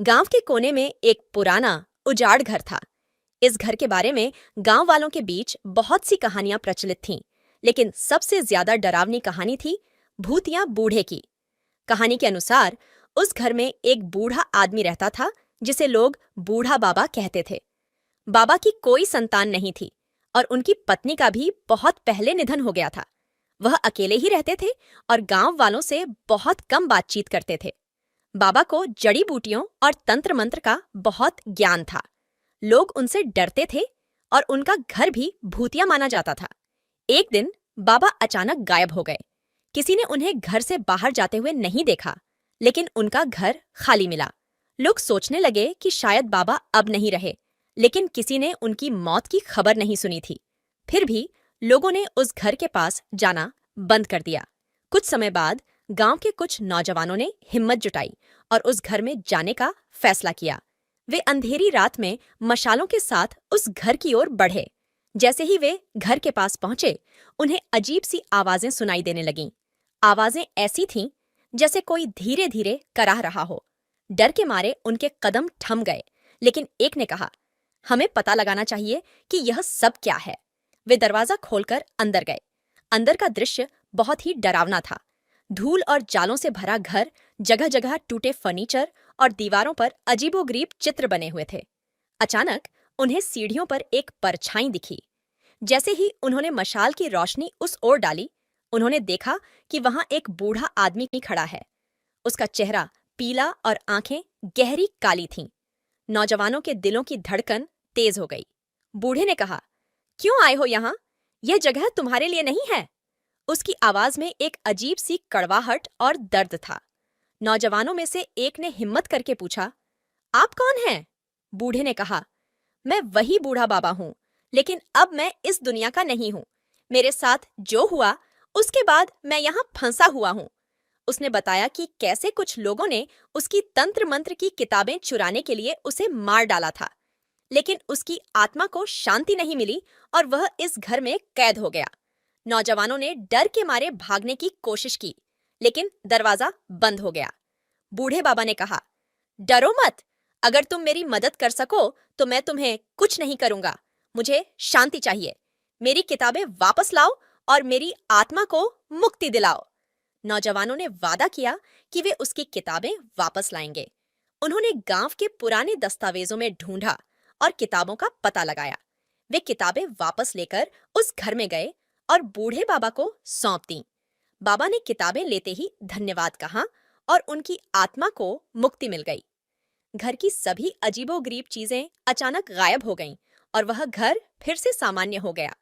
गांव के कोने में एक पुराना उजाड़ घर था। इस घर के बारे में गांव वालों के बीच बहुत सी कहानियां प्रचलित थीं, लेकिन सबसे ज्यादा डरावनी कहानी थी भूतिया बूढ़े की। कहानी के अनुसार उस घर में एक बूढ़ा आदमी रहता था, जिसे लोग बूढ़ा बाबा कहते थे। बाबा की कोई संतान नहीं थी और उनकी पत्नी का भी बहुत पहले निधन हो गया था। वह अकेले ही रहते थे और गांव वालों से बहुत कम बातचीत करते थे। बाबा को जड़ी बूटियों और तंत्र मंत्र का बहुत ज्ञान था। लोग उनसे डरते थे और उनका घर भी भूतिया माना जाता था। एक दिन बाबा अचानक गायब हो गए। किसी ने उन्हें घर से बाहर जाते हुए नहीं देखा, लेकिन उनका घर खाली मिला। लोग सोचने लगे कि शायद बाबा अब नहीं रहे, लेकिन किसी ने उनकी मौत की खबर नहीं सुनी थी। फिर भी लोगों ने उस घर के पास जाना बंद कर दिया। कुछ समय बाद गांव के कुछ नौजवानों ने हिम्मत जुटाई और उस घर में जाने का फैसला किया। वे अंधेरी रात में मशालों के साथ उस घर की ओर बढ़े। जैसे ही वे घर के पास पहुंचे, उन्हें अजीब सी आवाजें सुनाई देने लगीं। आवाजें ऐसी थीं जैसे कोई धीरे धीरे कराह रहा हो। डर के मारे उनके कदम थम गए, लेकिन एक ने कहा, हमें पता लगाना चाहिए कि यह सब क्या है। वे दरवाजा खोलकर अंदर गए। अंदर का दृश्य बहुत ही डरावना था। धूल और जालों से भरा घर, जगह जगह टूटे फर्नीचर और दीवारों पर अजीबोगरीब चित्र बने हुए थे। अचानक उन्हें सीढ़ियों पर एक परछाई दिखी। जैसे ही उन्होंने मशाल की रोशनी उस ओर डाली, उन्होंने देखा कि वहां एक बूढ़ा आदमी खड़ा है। उसका चेहरा पीला और आंखें गहरी काली थीं। नौजवानों के दिलों की धड़कन तेज हो गई। बूढ़े ने कहा, क्यों आए हो यहाँ? यह जगह तुम्हारे लिए नहीं है। उसकी आवाज में एक अजीब सी कड़वाहट और दर्द था। नौजवानों में से एक ने हिम्मत करके पूछा, आप कौन हैं? बूढ़े ने कहा, मैं वही बूढ़ा बाबा हूं, लेकिन अब मैं इस दुनिया का नहीं हूं। मेरे साथ जो हुआ उसके बाद मैं यहाँ फंसा हुआ हूं। उसने बताया कि कैसे कुछ लोगों ने उसकी तंत्र मंत्र की किताबें चुराने के लिए उसे मार डाला था, लेकिन उसकी आत्मा को शांति नहीं मिली और वह इस घर में कैद हो गया। नौजवानों ने डर के मारे भागने की कोशिश की, लेकिन दरवाजा बंद हो गया। बूढ़े बाबा ने कहा, डरो मत। अगर तुम मेरी मदद कर सको तो मैं तुम्हें कुछ नहीं करूंगा। मुझे शांति चाहिए। मेरी किताबें वापस लाओ और मेरी आत्मा को मुक्ति दिलाओ। नौजवानों ने वादा किया कि वे उसकी किताबें वापस लाएंगे। उन्होंने गांव के पुराने दस्तावेजों में ढूंढा और किताबों का पता लगाया। वे किताबें वापस लेकर उस घर में गए और बूढ़े बाबा को सौंप दी। बाबा ने किताबें लेते ही धन्यवाद कहा और उनकी आत्मा को मुक्ति मिल गई। घर की सभी अजीबोगरीब चीजें अचानक गायब हो गईं और वह घर फिर से सामान्य हो गया।